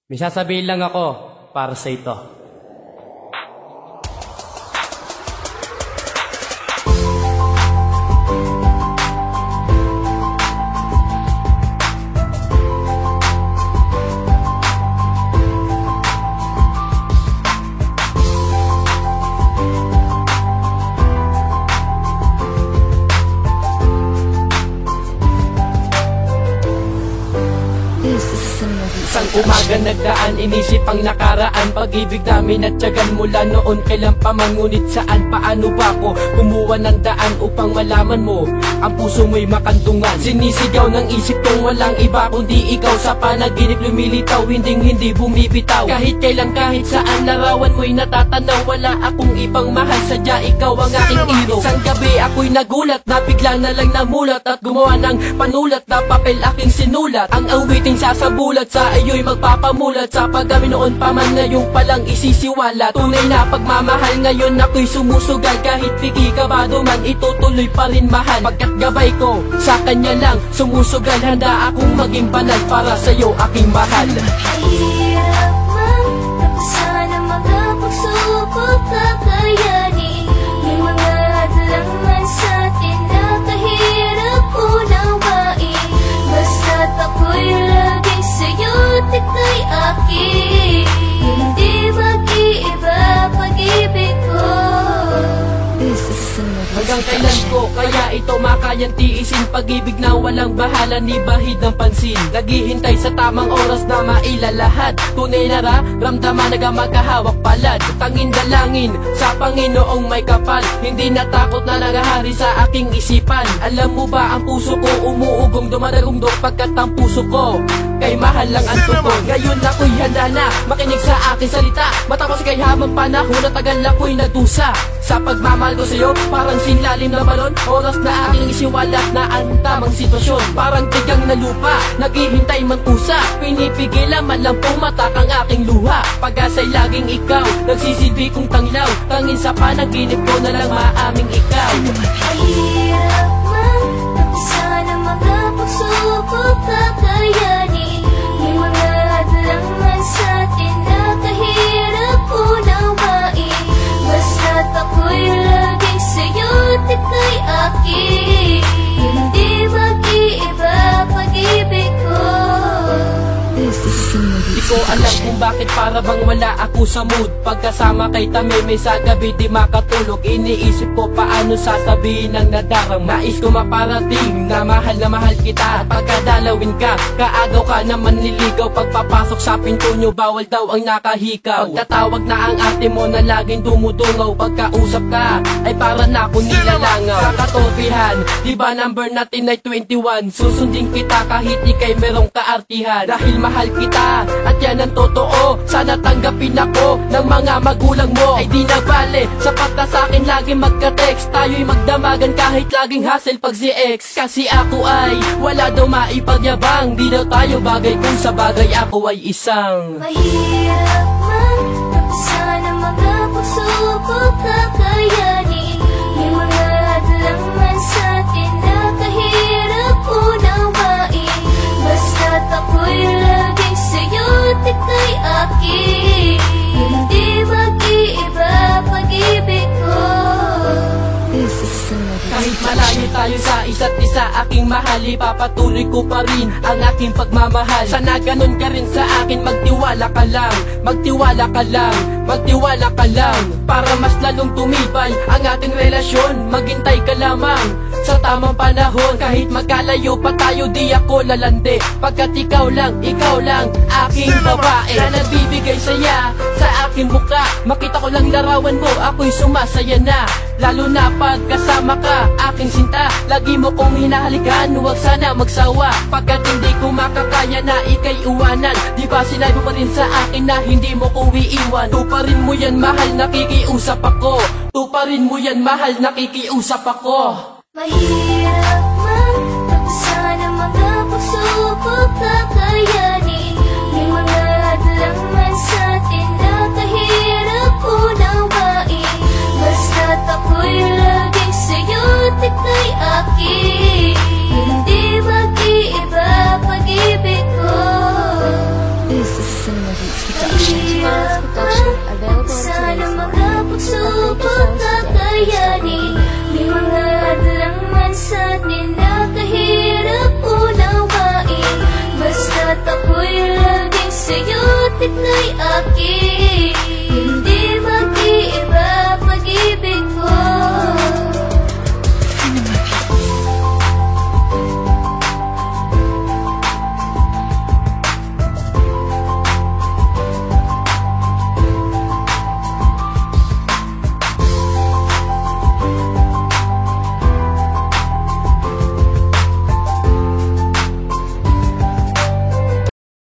May sasabihin lang ako para sa ito. Isang umaga nagdaan, inisip ang nakaraan, pag-ibig namin at tiyagan mula noon kailan pa man. Ngunit saan, paano ba ako kumuha ng daan upang malaman mo ang puso mo'y makantungan? Sinisigaw ng isip kong walang iba kundi ikaw, sa panaginip lumilitaw, hindi bumibitaw. Kahit kailan, kahit saan, larawan mo'y natatanaw, wala akong ibang mahal, sadya ikaw ang aking hero. Isang gabi ako'y nagulat, na bigla na lang namulat at gumawa ng panulat na papel aking sinulat. Ang awiting sasabulat sa iyo'y magpapamulat, sa pagdami noon pa man ngayong palang isisiwalat. Tunay na pagmamahal ngayon ako'y sumusugal, kahit piki kabado man itutuloy pa rin mahal. Pagkat gabay ko sa kanya lang sumusugal, handa akong maging banal para sa'yo aking mahal. Mahirap man, tapos sana mga pagsubok kakayanin. May mga hadlangan sa atin na kahirap unawain. Basta't ako'y laging sa'yo at ika'y akin. Hindi mag-iiba pag-ibig ko. Hanggang kailan ko kaya ito makayang tiisin, pag-ibig na walang bahala ni bahid ng pansin. Naghihintay sa tamang oras na mailalahat, tunay na ramdaman na magkahawak palad. Tanging dalangin sa Panginoong may kapal, hindi natakot na nagahari sa aking isipan. Alam mo ba ang puso ko umuugong, dumadarungdok pagkat ang puso ko kay mahal lang ang tugon. Ngayon ako'y handa na makinig sa aking salita, matapos kay habang panahon na tagal ako'y nadusa. Sa pagmamahal ko sa'yo, parang sinlalim na balon, oras na aking isiwalat na ang tamang sitwasyon. Parang tigang na lupa, naghihintay man pusa, pinipigilan man lang pumatak ang aking luha. Pag-asa'y laging ikaw, nagsisilbi kong tanglaw, tangin sa panaginip ko na lang maaming ikaw. Mahirap man, tapos sana mga pagsubok kakayanin. May mga hadlangan sa atin na kahirap unawain. Basta't ako'y laging sa'yo at ika'y akin. Hindi mag-iiba pag-ibig ko. Di ko alam kung bakit para bang wala ako sa mood, pagkasama kay Tameme sa gabi di makatulog. Iniisip ko paano sasabihin ang nadarang, nais ko maparating na mahal kita. Pagkadalawin ka, kaagaw ka na manliligaw, pagpapasok sa pinto nyo bawal daw ang nakahikaw. Pagtatawag na ang ate mo na laging dumudungaw, pagkausap ka ay para na ako nilalangaw. Sa katorpihan, di ba number natin ay 21, susundin kita kahit ikay merong kaartihan. Dahil mahal kita at yan ang totoo, sana tanggapin ako ng mga magulang mo. Ay di na bale, sapat na sa'kin lagi magka-text, tayo'y magdamagan kahit laging hassle pag si ex. Kasi ako ay wala daw maipagyabang, di daw tayo bagay kung sa bagay ako ay isang mahirap man, tapos sana mga pagsubok kakayanin. May mga hadlangan sa atin na kahirap unawain. Basta't ako'y laging sa'yo at ika'y akin. Hindi mag-iiba pag-ibig ko. kahit malayo tayo sa isa't isa, aking mahal, ipapatuloy ko pa rin ang aking pagmamahal. Sana ganun ka rin sa akin, magtiwala ka lang, magtiwala ka lang, magtiwala ka lang. Para mas lalong tumibay ang ating relasyon, maghintay ka lamang sa tamang panahon. Kahit magkalayo pa tayo, di ako lalande, pagkat ikaw lang aking babae na nagbibigay saya sa aking muka. Makita ko lang larawan mo, ako'y sumasaya na. Lalo na pag kasama ka, aking sinta, lagi mo kong hinahalikan, huwag sana magsawa. Pagkat hindi ko makakaya na ika'y iwanan, di ba sinabi mo rin sa akin na hindi mo ko iiwan. Tuparin mo yan mahal, nakikiusap ako. Tuparin mo yan mahal, nakikiusap ako. Mahirap man, tapos sana mga pagsubok kakayanin. May mga hadlangan sa atin na kahirap unawain. Basta't ako'y laging sa'yo at ika'y akin. Hindi mag-iiba pag-ibig ko. is a cinema hits production. Smiles production. Available on Sana today's mga pagsubok kakayanin. May mga hadlang man sa atin na kahirap unawain. Basta't ako'y laging sa'yo at ika'y akin.